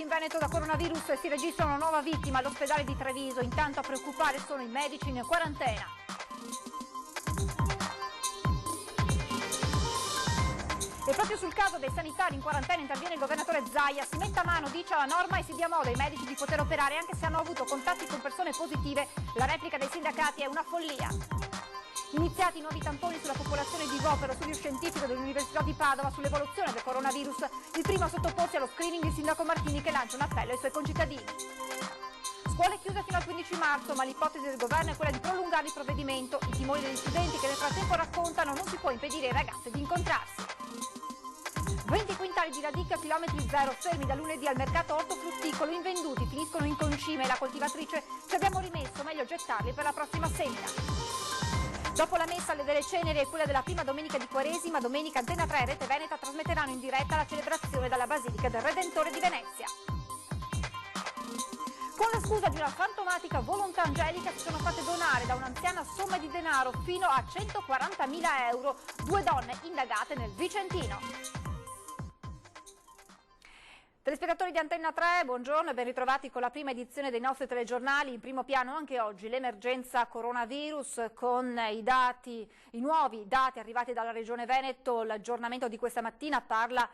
in Veneto da coronavirus e si registra una nuova vittima all'ospedale di Treviso. Intanto a preoccupare sono i medici in quarantena. E proprio sul caso dei sanitari in quarantena interviene il governatore Zaia. Si metta a mano, dice, alla norma e si dia modo ai medici di poter operare anche se hanno avuto contatti con persone positive. La replica dei sindacati è una follia. Iniziati i nuovi tamponi sulla popolazione di Vo per lo studio scientifico dell'Università di Padova sull'evoluzione del coronavirus. Il primo a sottoporsi allo screening il sindaco Martini, che lancia un appello ai suoi concittadini. Scuole chiuse fino al 15 marzo, ma l'ipotesi del governo è quella di prolungare il provvedimento. I timori degli studenti che nel frattempo raccontano non si può impedire ai ragazzi di incontrarsi. 20 quintali di radicchio a chilometri zero fermi da lunedì al mercato ortofrutticolo, invenduti, finiscono in concime. La coltivatrice: ci abbiamo rimesso, meglio gettarli per la prossima semina. Dopo la messa delle ceneri e quella della prima domenica di Quaresima, domenica Antena 3 e Rete Veneta trasmetteranno in diretta la celebrazione dalla Basilica del Redentore di Venezia. Con la scusa di una fantomatica volontà angelica si sono fatte donare da un'anziana somme di denaro fino a 140.000 euro, 2 donne indagate nel Vicentino. Telespettatori di Antenna 3, buongiorno e ben ritrovati con la prima edizione dei nostri telegiornali. In primo piano anche oggi l'emergenza coronavirus con i nuovi dati arrivati dalla Regione Veneto. L'aggiornamento di questa mattina parla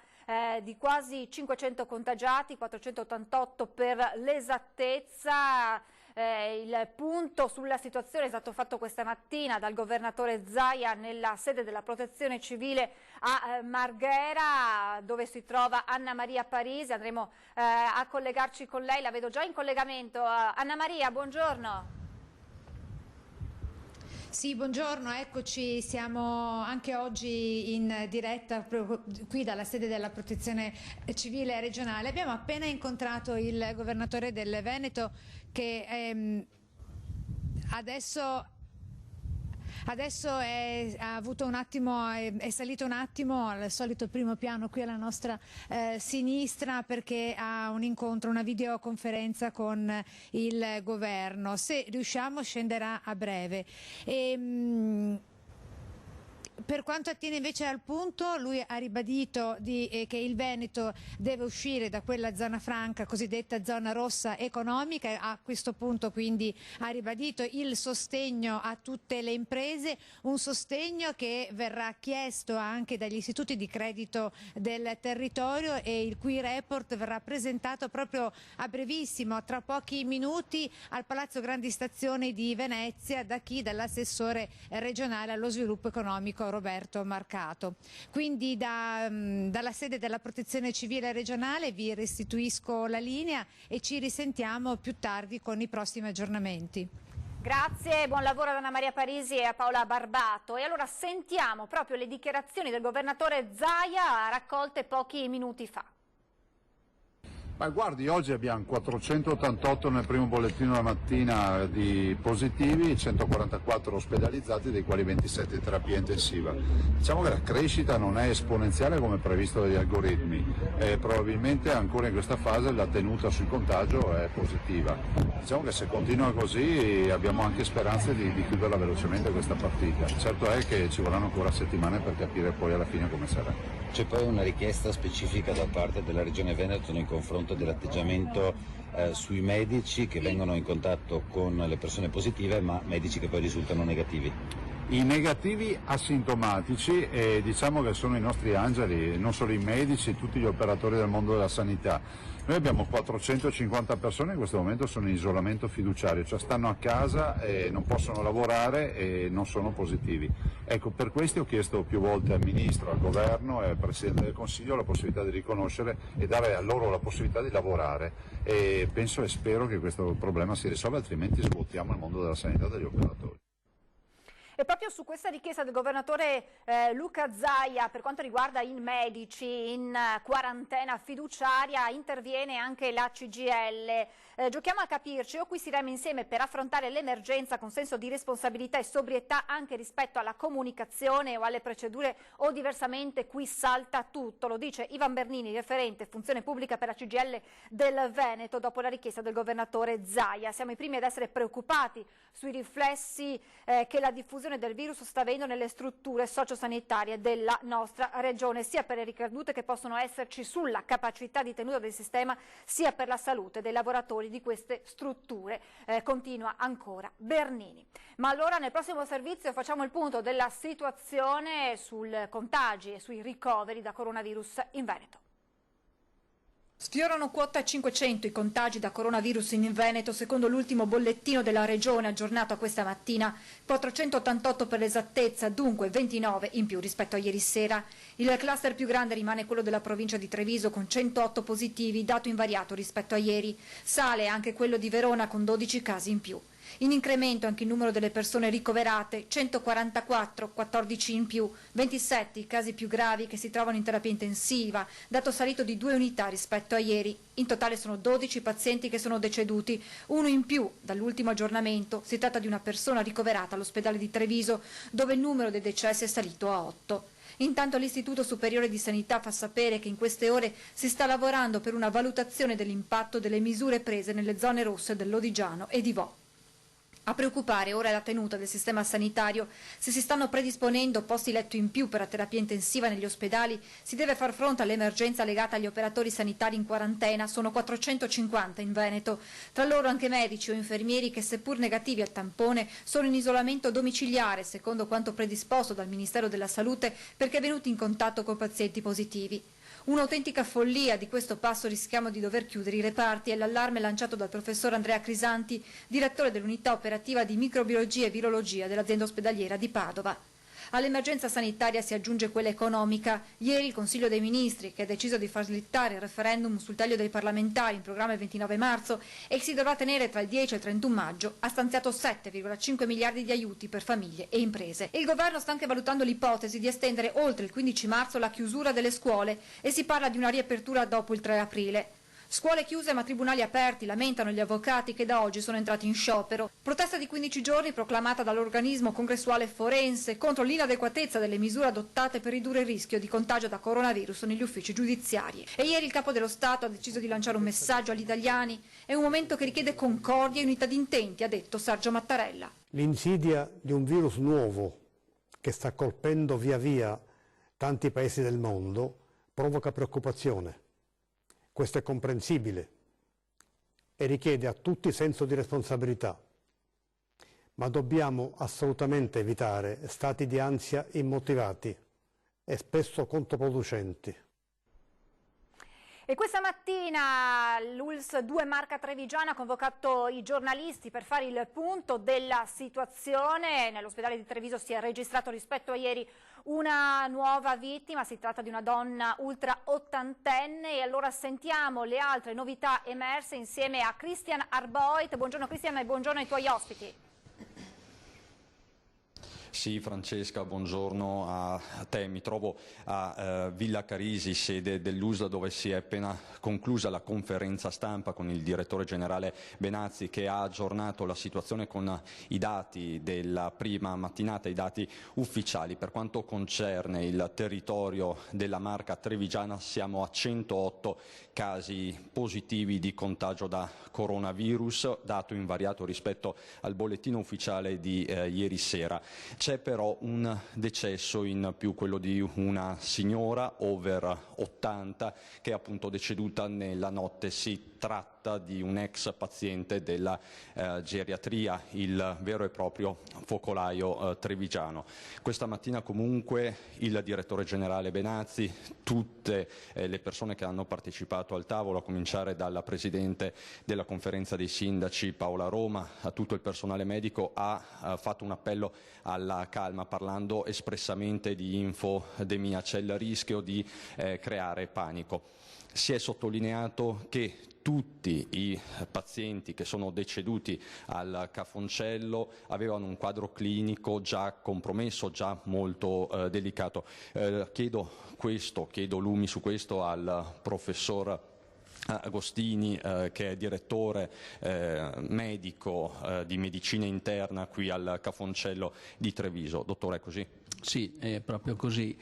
di quasi 500 contagiati, 488 per l'esattezza. Il punto sulla situazione è stato fatto questa mattina dal governatore Zaia nella sede della Protezione Civile a Marghera, dove si trova Anna Maria Parisi. Andremo a collegarci con lei, la vedo già in collegamento. Anna Maria, buongiorno. Sì, buongiorno, eccoci, siamo anche oggi in diretta qui dalla sede della Protezione Civile regionale. Abbiamo appena incontrato il governatore del Veneto che adesso ha avuto un attimo, è salito un attimo al solito primo piano qui alla nostra sinistra, perché ha un incontro, una videoconferenza con il governo. Se riusciamo scenderà a breve. Per quanto attiene invece al punto, lui ha ribadito che il Veneto deve uscire da quella zona franca, cosiddetta zona rossa economica. A questo punto quindi ha ribadito il sostegno a tutte le imprese, un sostegno che verrà chiesto anche dagli istituti di credito del territorio e il cui report verrà presentato proprio a brevissimo, tra pochi minuti, al Palazzo Grandi Stazioni di Venezia dall'assessore regionale allo sviluppo economico Roberto Marcato. Quindi dalla sede della Protezione Civile regionale vi restituisco la linea e ci risentiamo più tardi con i prossimi aggiornamenti. Grazie, buon lavoro ad Anna Maria Parisi e a Paola Barbato. E allora sentiamo proprio le dichiarazioni del governatore Zaia raccolte pochi minuti fa. Ma guardi, oggi abbiamo 488 nel primo bollettino della mattina di positivi, 144 ospedalizzati, dei quali 27 in terapia intensiva. Diciamo che la crescita non è esponenziale come previsto dagli algoritmi, probabilmente ancora in questa fase la tenuta sul contagio è positiva. Diciamo che se continua così abbiamo anche speranze di chiuderla velocemente questa partita. Certo è che ci vorranno ancora settimane per capire poi alla fine come sarà. C'è poi una richiesta specifica da parte della Regione Veneto nei confronti dell'atteggiamento sui medici che vengono in contatto con le persone positive, ma medici che poi risultano negativi. I negativi asintomatici, diciamo che sono i nostri angeli, non solo i medici, tutti gli operatori del mondo della sanità. Noi abbiamo 450 persone che in questo momento sono in isolamento fiduciario, cioè stanno a casa e non possono lavorare e non sono positivi. Ecco, per questo ho chiesto più volte al Ministro, al Governo e al Presidente del Consiglio la possibilità di riconoscere e dare a loro la possibilità di lavorare, e penso e spero che questo problema si risolva, altrimenti svuotiamo il mondo della sanità e degli operatori. E proprio su questa richiesta del governatore Luca Zaia, per quanto riguarda i medici in quarantena fiduciaria, interviene anche la CGIL. Giochiamo a capirci, o qui stiamo insieme per affrontare l'emergenza con senso di responsabilità e sobrietà anche rispetto alla comunicazione o alle procedure, o diversamente qui salta tutto. Lo dice Ivan Bernini, referente funzione pubblica per la CGIL del Veneto, dopo la richiesta del governatore Zaia. Siamo i primi ad essere preoccupati sui riflessi che la diffusione diffusione del virus sta avendo nelle strutture sociosanitarie della nostra regione, sia per le ricadute che possono esserci sulla capacità di tenuta del sistema, sia per la salute dei lavoratori di queste strutture. Continua ancora Bernini. Ma allora nel prossimo servizio facciamo il punto della situazione sui contagi e sui ricoveri da coronavirus in Veneto. Sfiorano quota 500 i contagi da coronavirus in Veneto, secondo l'ultimo bollettino della regione aggiornato a questa mattina, 488 per l'esattezza, dunque 29 in più rispetto a ieri sera. Il cluster più grande rimane quello della provincia di Treviso con 108 positivi, dato invariato rispetto a ieri. Sale anche quello di Verona con 12 casi in più. In incremento anche il numero delle persone ricoverate, 144, 14 in più, 27 i casi più gravi che si trovano in terapia intensiva, dato salito di 2 unità rispetto a ieri. In totale sono 12 pazienti che sono deceduti, uno in più dall'ultimo aggiornamento. Si tratta di una persona ricoverata all'ospedale di Treviso, dove il numero dei decessi è salito a 8. Intanto l'Istituto Superiore di Sanità fa sapere che in queste ore si sta lavorando per una valutazione dell'impatto delle misure prese nelle zone rosse dell'Odigiano e di Vo. A preoccupare ora è la tenuta del sistema sanitario. Se si stanno predisponendo posti letto in più per la terapia intensiva negli ospedali, si deve far fronte all'emergenza legata agli operatori sanitari in quarantena. Sono 450 in Veneto. Tra loro anche medici o infermieri che, seppur negativi al tampone, sono in isolamento domiciliare, secondo quanto predisposto dal Ministero della Salute, perché venuti in contatto con pazienti positivi. Un'autentica follia, di questo passo rischiamo di dover chiudere i reparti, è l'allarme lanciato dal professor Andrea Crisanti, direttore dell'unità operativa di microbiologia e virologia dell'azienda ospedaliera di Padova. All'emergenza sanitaria si aggiunge quella economica. Ieri il Consiglio dei Ministri, che ha deciso di far slittare il referendum sul taglio dei parlamentari in programma il 29 marzo e che si dovrà tenere tra il 10 e il 31 maggio, ha stanziato 7,5 miliardi di aiuti per famiglie e imprese. E il governo sta anche valutando l'ipotesi di estendere oltre il 15 marzo la chiusura delle scuole e si parla di una riapertura dopo il 3 aprile. Scuole chiuse ma tribunali aperti, lamentano gli avvocati che da oggi sono entrati in sciopero. Protesta di 15 giorni proclamata dall'organismo congressuale forense contro l'inadeguatezza delle misure adottate per ridurre il rischio di contagio da coronavirus negli uffici giudiziari. E ieri il Capo dello Stato ha deciso di lanciare un messaggio agli italiani. È un momento che richiede concordia e unità di intenti, ha detto Sergio Mattarella. L'insidia di un virus nuovo che sta colpendo via via tanti paesi del mondo provoca preoccupazione. Questo è comprensibile e richiede a tutti senso di responsabilità, ma dobbiamo assolutamente evitare stati di ansia immotivati e spesso controproducenti. E questa mattina l'ULSS 2 Marca Trevigiana ha convocato i giornalisti per fare il punto della situazione. Nell'ospedale di Treviso si è registrato rispetto a ieri una nuova vittima, si tratta di una donna ultra ottantenne, e allora sentiamo le altre novità emerse insieme a Christian Arboit. Buongiorno Christian e buongiorno ai tuoi ospiti. Sì, Francesca, buongiorno a te. Mi trovo a Villa Carisi, sede dell'USL, dove si è appena conclusa la conferenza stampa con il direttore generale Benazzi, che ha aggiornato la situazione con i dati della prima mattinata, i dati ufficiali. Per quanto concerne il territorio della Marca Trevigiana siamo a 108 casi positivi di contagio da coronavirus, dato invariato rispetto al bollettino ufficiale di ieri sera. C'è però un decesso in più, quello di una signora over 80 che è appunto deceduta nella notte. Si tratta di un ex paziente della geriatria, il vero e proprio focolaio trevigiano. Questa mattina comunque il direttore generale Benazzi, tutte le persone che hanno partecipato al tavolo, a cominciare dalla presidente della conferenza dei sindaci Paola Roma, a tutto il personale medico, ha fatto un appello alla calma, parlando espressamente di infodemia. C'è il rischio di creare panico. Si è sottolineato che tutti i pazienti che sono deceduti al Cafoncello avevano un quadro clinico già compromesso, già molto delicato. Chiedo lumi su questo al professor Agostini, che è direttore medico di medicina interna qui al Cafoncello di Treviso. Dottore, è così? Sì, è proprio così.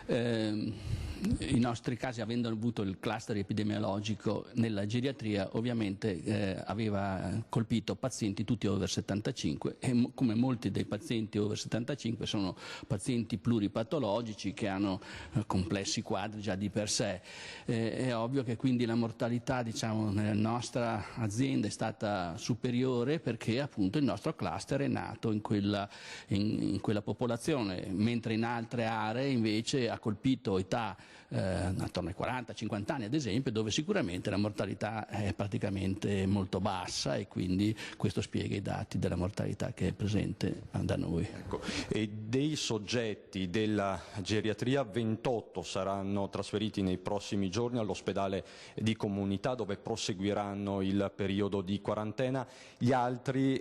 I nostri casi, avendo avuto il cluster epidemiologico nella geriatria, ovviamente aveva colpito pazienti tutti over 75 e come molti dei pazienti over 75 sono pazienti pluripatologici che hanno complessi quadri già di per sé. È ovvio che quindi la mortalità, diciamo, nella nostra azienda è stata superiore perché appunto il nostro cluster è nato in quella popolazione, mentre in altre aree invece ha colpito età attorno ai 40-50 anni ad esempio, dove sicuramente la mortalità è praticamente molto bassa e quindi questo spiega i dati della mortalità che è presente da noi. Ecco. E dei soggetti della geriatria 28 saranno trasferiti nei prossimi giorni all'ospedale di comunità dove proseguiranno il periodo di quarantena, gli altri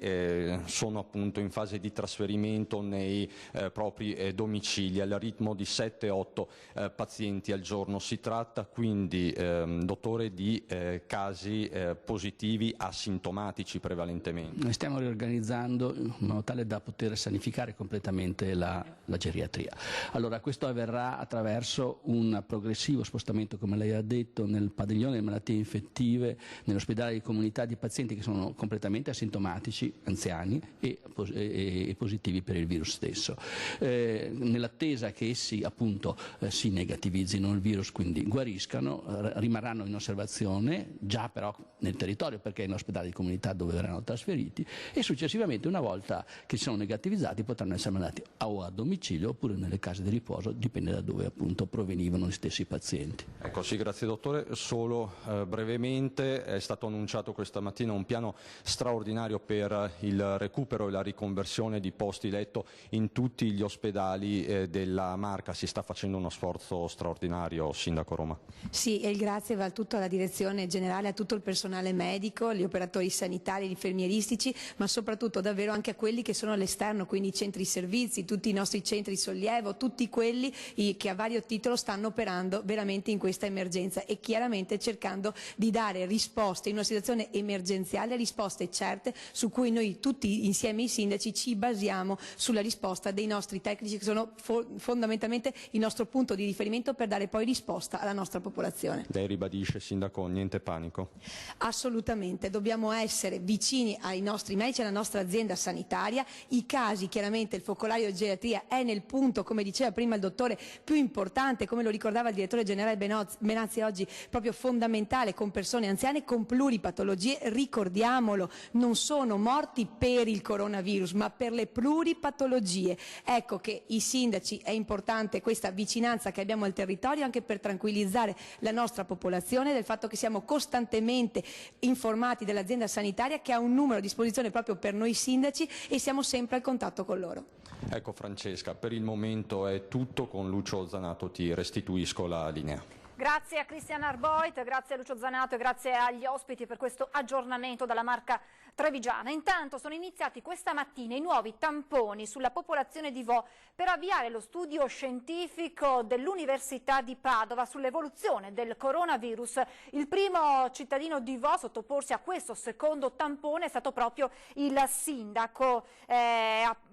sono appunto in fase di trasferimento nei propri domicili al ritmo di 7-8 pazienti al giorno. Si tratta quindi, dottore, di casi positivi asintomatici prevalentemente. Noi stiamo riorganizzando in modo tale da poter sanificare completamente la geriatria. Allora questo avverrà attraverso un progressivo spostamento, come lei ha detto, nel padiglione delle malattie infettive, nell'ospedale di comunità di pazienti che sono completamente asintomatici, anziani e positivi per il virus stesso. Nell'attesa che essi appunto si negativizzino il virus, quindi guariscano, rimarranno in osservazione già però nel territorio perché è in ospedale di comunità dove verranno trasferiti e successivamente una volta che si sono negativizzati potranno essere mandati o a domicilio oppure nelle case di riposo, dipende da dove appunto provenivano gli stessi pazienti. Ecco, sì, grazie dottore. Solo brevemente è stato annunciato questa mattina un piano straordinario per il recupero e la riconversione di posti letto in tutti gli ospedali della Marca. Si sta facendo uno sforzo straordinario, Sindaco Roma. Sì, e il grazie va tutto alla direzione generale, a tutto il personale medico, gli operatori sanitari, gli infermieristici, ma soprattutto davvero anche a quelli che sono all'esterno, quindi i centri servizi, tutti i nostri centri sollievo, tutti quelli che a vario titolo stanno operando veramente in questa emergenza e chiaramente cercando di dare risposte in una situazione emergenziale, risposte certe su cui noi tutti insieme i sindaci ci basiamo sulla risposta dei nostri tecnici che sono fondamentalmente il nostro punto di riferimento per dare poi risposta alla nostra popolazione. Lei ribadisce, Sindaco, niente panico? Assolutamente, dobbiamo essere vicini ai nostri medici, alla nostra azienda sanitaria. I casi, chiaramente il focolario di geriatria è nel punto, come diceva prima il dottore, più importante, come lo ricordava il direttore generale Benazzi oggi, proprio fondamentale, con persone anziane con pluripatologie. Ricordiamolo, non sono morti per il coronavirus ma per le pluripatologie. Ecco che i sindaci, è importante questa vicinanza che abbiamo al territorio anche per tranquillizzare la nostra popolazione del fatto che siamo costantemente informati dell'azienda sanitaria che ha un numero a disposizione proprio per noi sindaci e siamo sempre al contatto con loro. Ecco Francesca, per il momento è tutto. Con Lucio Zanato ti restituisco la linea. Grazie a Cristian Arboit, grazie a Lucio Zanato e grazie agli ospiti per questo aggiornamento dalla Marca trevigiana. Intanto sono iniziati questa mattina i nuovi tamponi sulla popolazione di Vo per avviare lo studio scientifico dell'Università di Padova sull'evoluzione del coronavirus. Il primo cittadino di Vo a sottoporsi a questo secondo tampone è stato proprio il sindaco.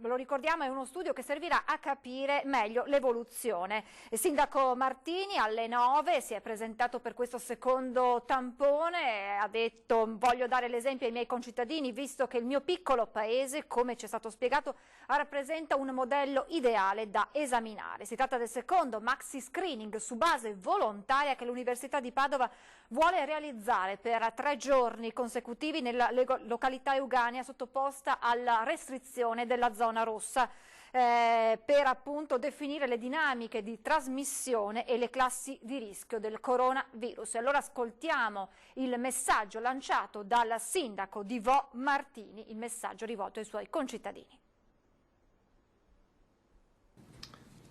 Lo ricordiamo, è uno studio che servirà a capire meglio l'evoluzione. Il sindaco Martini alle 9 si è presentato per questo secondo tampone, ha detto: voglio dare l'esempio ai miei concittadini, visto che il mio piccolo paese, come ci è stato spiegato, rappresenta un modello ideale da esaminare. Si tratta del secondo maxi screening su base volontaria che l'Università di Padova vuole realizzare per 3 giorni consecutivi nella località Eugania sottoposta alla restrizione della zona rossa. Per appunto definire le dinamiche di trasmissione e le classi di rischio del coronavirus. E allora ascoltiamo il messaggio lanciato dal sindaco di Vo Martini, il messaggio rivolto ai suoi concittadini.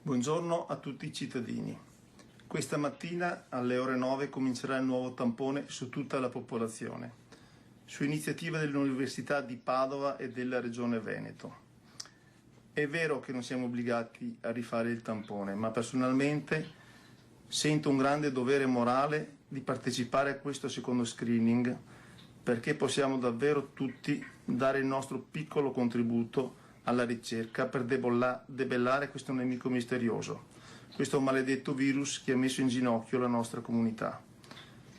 Buongiorno a tutti i cittadini. Questa mattina alle ore 9 comincerà il nuovo tampone su tutta la popolazione, su iniziativa dell'Università di Padova e della Regione Veneto. È vero che non siamo obbligati a rifare il tampone, ma personalmente sento un grande dovere morale di partecipare a questo secondo screening perché possiamo davvero tutti dare il nostro piccolo contributo alla ricerca per debellare questo nemico misterioso, questo maledetto virus che ha messo in ginocchio la nostra comunità.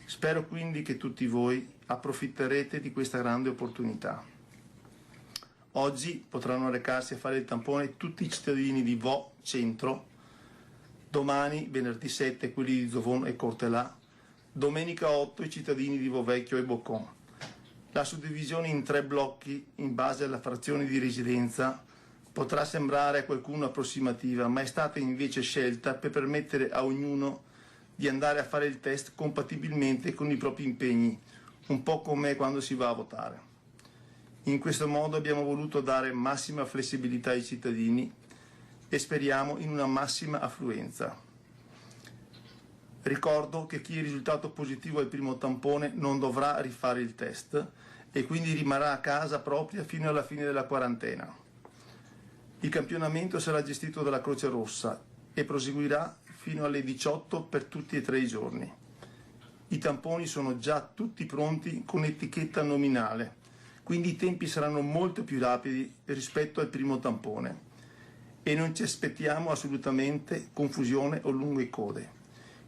Spero quindi che tutti voi approfitterete di questa grande opportunità. Oggi potranno recarsi a fare il tampone tutti i cittadini di Vo Centro, domani, venerdì 7, quelli di Zovon e Cortelà, domenica 8 i cittadini di Vo Vecchio e Boccon. La suddivisione in 3 blocchi in base alla frazione di residenza potrà sembrare a qualcuno approssimativa, ma è stata invece scelta per permettere a ognuno di andare a fare il test compatibilmente con i propri impegni, un po' come quando si va a votare. In questo modo abbiamo voluto dare massima flessibilità ai cittadini e speriamo in una massima affluenza. Ricordo che chi è risultato positivo al primo tampone non dovrà rifare il test e quindi rimarrà a casa propria fino alla fine della quarantena. Il campionamento sarà gestito dalla Croce Rossa e proseguirà fino alle 18 per tutti e 3 i giorni. I tamponi sono già tutti pronti con etichetta nominale, quindi i tempi saranno molto più rapidi rispetto al primo tampone e non ci aspettiamo assolutamente confusione o lunghe code.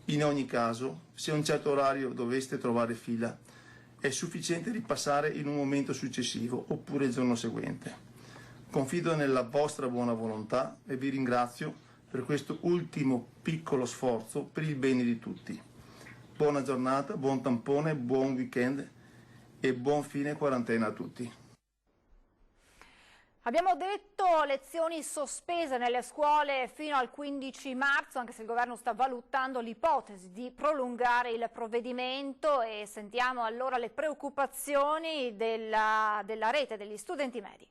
In ogni caso, se a un certo orario doveste trovare fila, è sufficiente ripassare in un momento successivo oppure il giorno seguente. Confido nella vostra buona volontà e vi ringrazio per questo ultimo piccolo sforzo per il bene di tutti. Buona giornata, buon tampone, buon weekend e buon fine quarantena a tutti. Abbiamo detto lezioni sospese nelle scuole fino al 15 marzo, anche se il governo sta valutando l'ipotesi di prolungare il provvedimento, e sentiamo allora le preoccupazioni della rete degli studenti medi.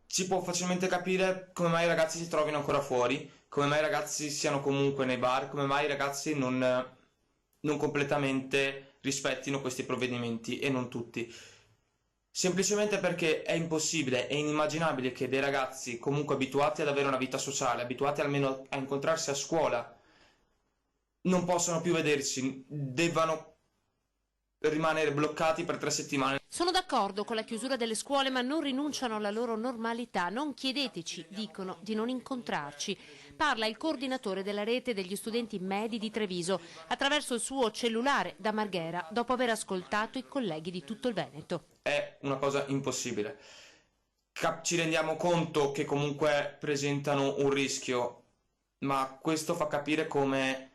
Si può facilmente capire come mai i ragazzi si trovino ancora fuori, come mai i ragazzi siano comunque nei bar, come mai i ragazzi non completamente rispettino questi provvedimenti, e non tutti. Semplicemente perché è impossibile, è inimmaginabile che dei ragazzi comunque abituati ad avere una vita sociale, abituati almeno a incontrarsi a scuola, non possano più vedersi, debbano rimanere bloccati per 3 settimane. Sono d'accordo con la chiusura delle scuole, ma non rinunciano alla loro normalità. Non chiedeteci, dicono, di non incontrarci. Parla il coordinatore della rete degli studenti medi di Treviso attraverso il suo cellulare da Marghera, dopo aver ascoltato i colleghi di tutto il Veneto. È una cosa impossibile. Ci rendiamo conto che comunque presentano un rischio, ma questo fa capire come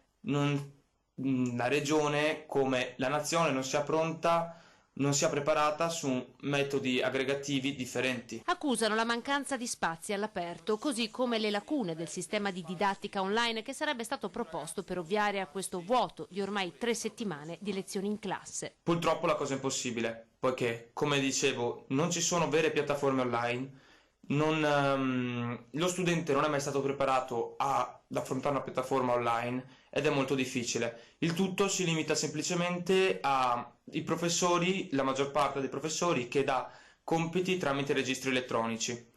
la regione, come la nazione non sia pronta, non sia preparata su metodi aggregativi differenti. Accusano la mancanza di spazi all'aperto, così come le lacune del sistema di didattica online che sarebbe stato proposto per ovviare a questo vuoto di ormai 3 settimane di lezioni in classe. Purtroppo la cosa è impossibile, poiché, come dicevo, non ci sono vere piattaforme online, lo studente non è mai stato preparato ad affrontare una piattaforma online ed è molto difficile. Il tutto si limita semplicemente ai professori, la maggior parte dei professori che dà compiti tramite registri elettronici.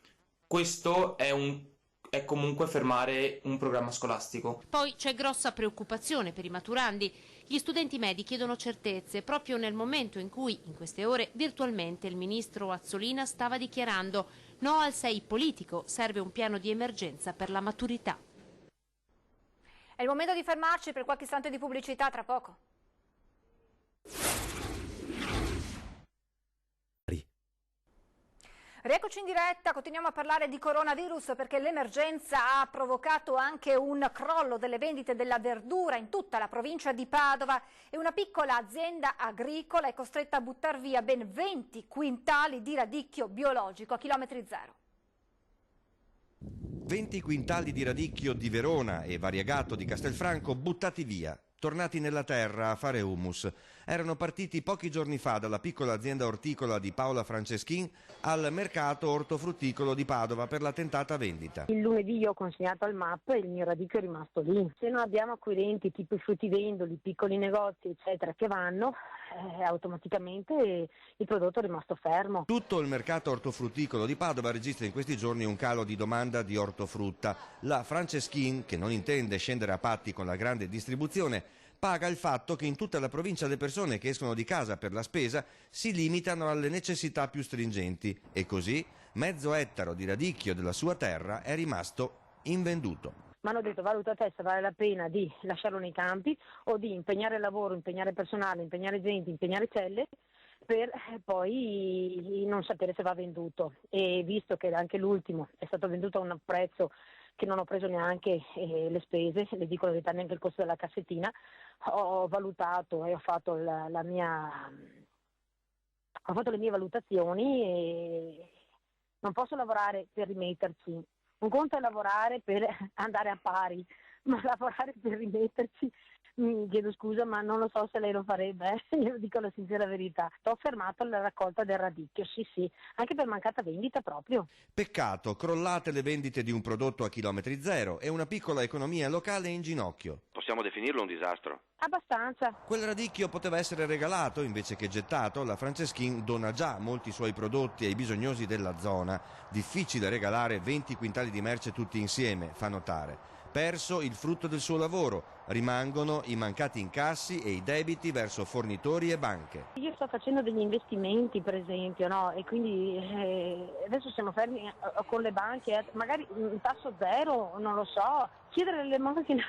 Questo è comunque fermare un programma scolastico. Poi c'è grossa preoccupazione per i maturandi. Gli studenti medi chiedono certezze proprio nel momento in cui, in queste ore, virtualmente il ministro Azzolina stava dichiarando no al 6 politico, serve un piano di emergenza per la maturità. È il momento di fermarci per qualche istante di pubblicità, tra poco. Rieccoci in diretta, continuiamo a parlare di coronavirus perché l'emergenza ha provocato anche un crollo delle vendite della verdura in tutta la provincia di Padova e una piccola azienda agricola è costretta a buttar via ben 20 quintali di radicchio biologico a chilometri zero. 20 quintali di radicchio di Verona e variegato di Castelfranco buttati via, tornati nella terra a fare humus. Erano partiti pochi giorni fa dalla piccola azienda orticola di Paola Franceschin al mercato ortofrutticolo di Padova per la tentata vendita. Il lunedì io ho consegnato al MAP e il mio radicchio è rimasto lì. Se non abbiamo acquirenti tipo i fruttivendoli, piccoli negozi eccetera che vanno, automaticamente il prodotto è rimasto fermo. Tutto il mercato ortofrutticolo di Padova registra in questi giorni un calo di domanda di ortofrutta. La Franceschin, che non intende scendere a patti con la grande distribuzione, paga il fatto che in tutta la provincia le persone che escono di casa per la spesa si limitano alle necessità più stringenti e così mezzo ettaro di radicchio della sua terra è rimasto invenduto. Mi hanno detto valuta te se vale la pena di lasciarlo nei campi o di impegnare lavoro, impegnare personale, impegnare gente, impegnare celle per poi non sapere se va venduto, e visto che anche l'ultimo è stato venduto a un prezzo che non ho preso neanche le spese, le dico la verità, neanche il costo della cassettina, ho valutato e ho fatto le mie valutazioni e non posso lavorare per rimetterci. Un conto è lavorare per andare a pari, ma lavorare per rimetterci, mi chiedo scusa, ma non lo so se lei lo farebbe, io dico la sincera verità. Ho fermato la raccolta del radicchio, sì, anche per mancata vendita proprio. Peccato, crollate le vendite di un prodotto a chilometri zero e una piccola economia locale in ginocchio. Possiamo definirlo un disastro? Abbastanza. Quel radicchio poteva essere regalato invece che gettato. La Franceschin dona già molti suoi prodotti ai bisognosi della zona. Difficile regalare 20 quintali di merce tutti insieme, fa notare. Perso il frutto del suo lavoro, rimangono i mancati incassi e i debiti verso fornitori e banche. Io sto facendo degli investimenti per esempio, no? E quindi adesso siamo fermi con le banche, magari un tasso zero, non lo so, chiedere le macchine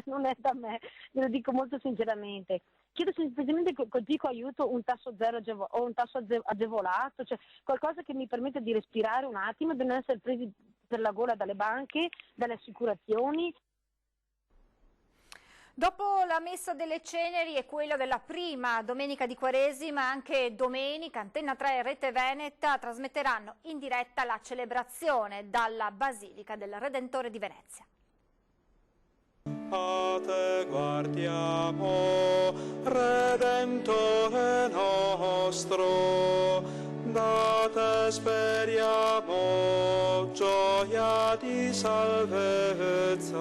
non è da me, ve lo dico molto sinceramente. Chiedo semplicemente col piccolo aiuto un tasso zero o un tasso agevolato, cioè qualcosa che mi permetta di respirare un attimo e di non essere presi per la gola dalle banche, dalle assicurazioni. Dopo la messa delle ceneri e quella della prima domenica di Quaresima, anche domenica Antenna 3 e Rete Veneta trasmetteranno in diretta la celebrazione dalla Basilica del Redentore di Venezia. A te guardiamo, Redentore nostro, da te speriamo gioia di salvezza.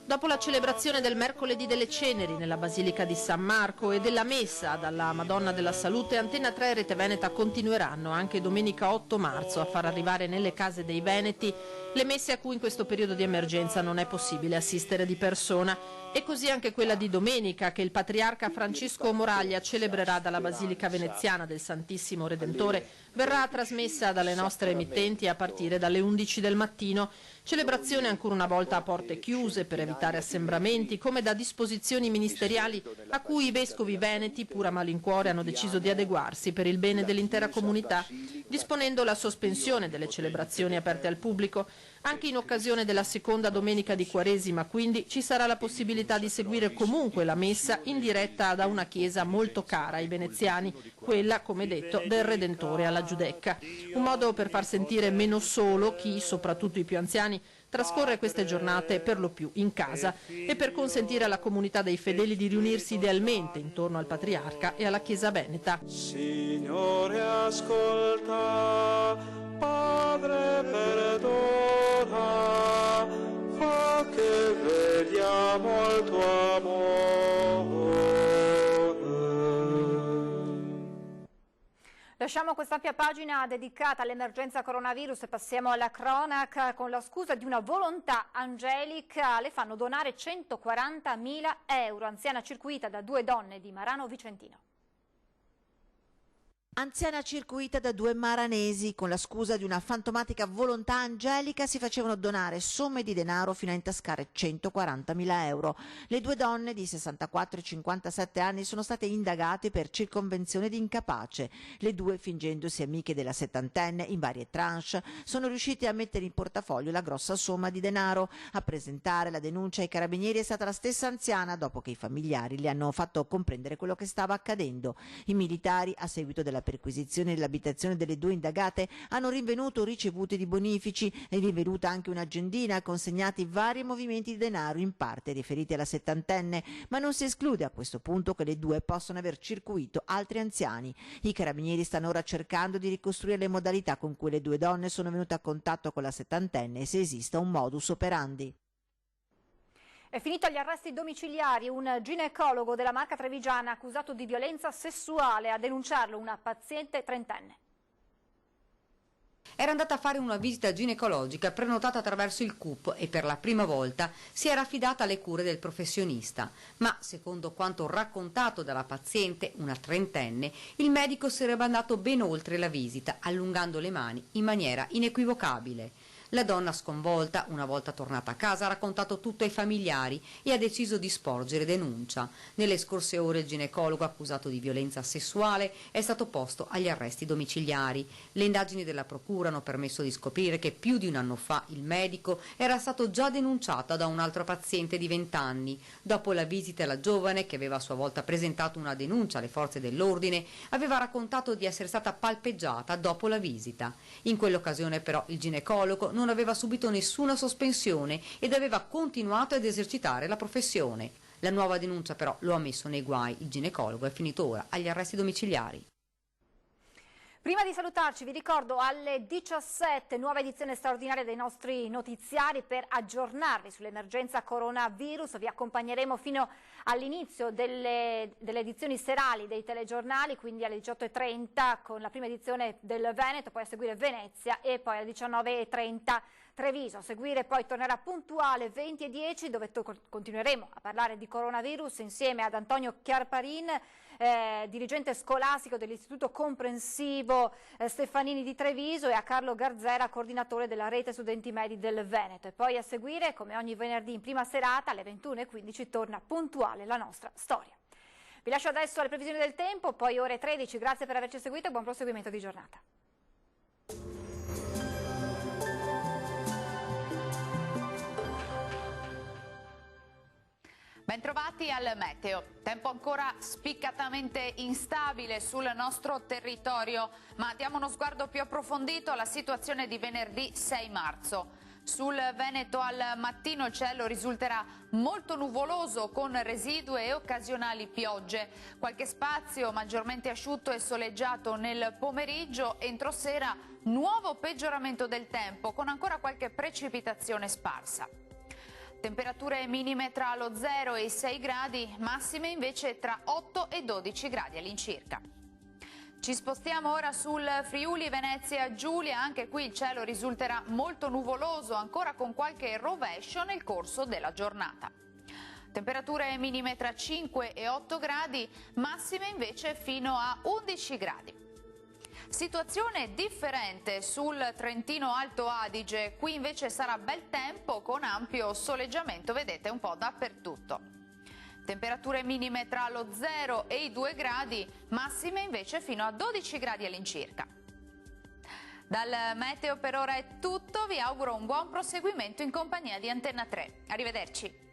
Dopo la celebrazione del mercoledì delle ceneri nella Basilica di San Marco e della messa dalla Madonna della Salute, Antenna 3 e Rete Veneta continueranno anche domenica 8 marzo a far arrivare nelle case dei veneti le messe a cui in questo periodo di emergenza non è possibile assistere di persona. E così anche quella di domenica, che il patriarca Francesco Moraglia celebrerà dalla Basilica Veneziana del Santissimo Redentore, verrà trasmessa dalle nostre emittenti a partire dalle 11 del mattino. Celebrazione ancora una volta a porte chiuse per evitare assembramenti, come da disposizioni ministeriali a cui i vescovi veneti, pur a malincuore, hanno deciso di adeguarsi per il bene dell'intera comunità, disponendo la sospensione delle celebrazioni aperte al pubblico. Anche in occasione della seconda domenica di Quaresima, quindi, ci sarà la possibilità di seguire comunque la messa in diretta da una chiesa molto cara ai veneziani, quella, come detto, del Redentore alla Giudecca. Un modo per far sentire meno solo chi, soprattutto i più anziani, trascorre queste giornate per lo più in casa e per consentire alla comunità dei fedeli di riunirsi idealmente intorno al Patriarca e alla Chiesa Veneta. Signore ascolta, Padre perdona, fa che vediamo il tuo amore. Lasciamo quest'ampia pagina dedicata all'emergenza coronavirus e passiamo alla cronaca. Con la scusa di una volontà angelica le fanno donare 140.000 euro. Anziana circuita da 2 donne di Marano Vicentino. Anziana circuita da 2 maranesi, con la scusa di una fantomatica volontà angelica si facevano donare somme di denaro fino a intascare 140.000 euro. Le 2 donne di 64 e 57 anni sono state indagate per circonvenzione di incapace. Le 2, fingendosi amiche della settantenne in varie tranche, sono riuscite a mettere in portafoglio la grossa somma di denaro. A presentare la denuncia ai carabinieri è stata la stessa anziana, dopo che i familiari le hanno fatto comprendere quello che stava accadendo. I militari, a seguito della perquisizione dell'abitazione delle 2 indagate, hanno rinvenuto ricevuti di bonifici e rinvenuta anche un'agendina, consegnati vari movimenti di denaro in parte riferiti alla settantenne, ma non si esclude a questo punto che le 2 possano aver circuito altri anziani. I carabinieri stanno ora cercando di ricostruire le modalità con cui le 2 donne sono venute a contatto con la settantenne e se esista un modus operandi. È finito agli arresti domiciliari un ginecologo della Marca Trevigiana accusato di violenza sessuale, a denunciarlo una paziente 30enne. Era andata a fare una visita ginecologica prenotata attraverso il CUP e per la prima volta si era affidata alle cure del professionista. Ma, secondo quanto raccontato dalla paziente, una trentenne, il medico sarebbe andato ben oltre la visita, allungando le mani in maniera inequivocabile. La donna, sconvolta, una volta tornata a casa, ha raccontato tutto ai familiari e ha deciso di sporgere denuncia. Nelle scorse ore il ginecologo accusato di violenza sessuale è stato posto agli arresti domiciliari. Le indagini della procura hanno permesso di scoprire che più di un anno fa il medico era stato già denunciato da un altro paziente di 20 anni. Dopo la visita, la giovane, che aveva a sua volta presentato una denuncia alle forze dell'ordine, aveva raccontato di essere stata palpeggiata dopo la visita. In quell'occasione però il ginecologo non aveva subito nessuna sospensione ed aveva continuato ad esercitare la professione. La nuova denuncia però lo ha messo nei guai. Il ginecologo è finito ora agli arresti domiciliari. Prima di salutarci vi ricordo alle 17 nuova edizione straordinaria dei nostri notiziari per aggiornarvi sull'emergenza coronavirus. Vi accompagneremo fino all'inizio delle edizioni serali dei telegiornali, quindi alle 18:30 con la prima edizione del Veneto, poi a seguire Venezia e poi alle 19:30 Treviso. A seguire poi tornerà puntuale 20:10 dove continueremo a parlare di coronavirus insieme ad Antonio Chiarparin, dirigente scolastico dell'Istituto Comprensivo Stefanini di Treviso, e a Carlo Garzera, coordinatore della Rete Studenti Medi del Veneto. E poi a seguire, come ogni venerdì in prima serata, alle 21:15 torna puntuale la nostra storia. Vi lascio adesso alle previsioni del tempo, poi ore 13. Grazie per averci seguito e buon proseguimento di giornata. Bentrovati al meteo. Tempo ancora spiccatamente instabile sul nostro territorio, ma diamo uno sguardo più approfondito alla situazione di venerdì 6 marzo. Sul Veneto al mattino il cielo risulterà molto nuvoloso con residue e occasionali piogge. Qualche spazio maggiormente asciutto e soleggiato nel pomeriggio. Entro sera nuovo peggioramento del tempo con ancora qualche precipitazione sparsa. Temperature minime tra lo 0 e i 6 gradi, massime invece tra 8 e 12 gradi all'incirca. Ci spostiamo ora sul Friuli Venezia Giulia, anche qui il cielo risulterà molto nuvoloso, ancora con qualche rovescio nel corso della giornata. Temperature minime tra 5 e 8 gradi, massime invece fino a 11 gradi. Situazione differente sul Trentino Alto Adige, qui invece sarà bel tempo con ampio soleggiamento, vedete un po' dappertutto. Temperature minime tra lo 0 e i 2 gradi, massime invece fino a 12 gradi all'incirca. Dal meteo per ora è tutto, vi auguro un buon proseguimento in compagnia di Antenna 3. Arrivederci.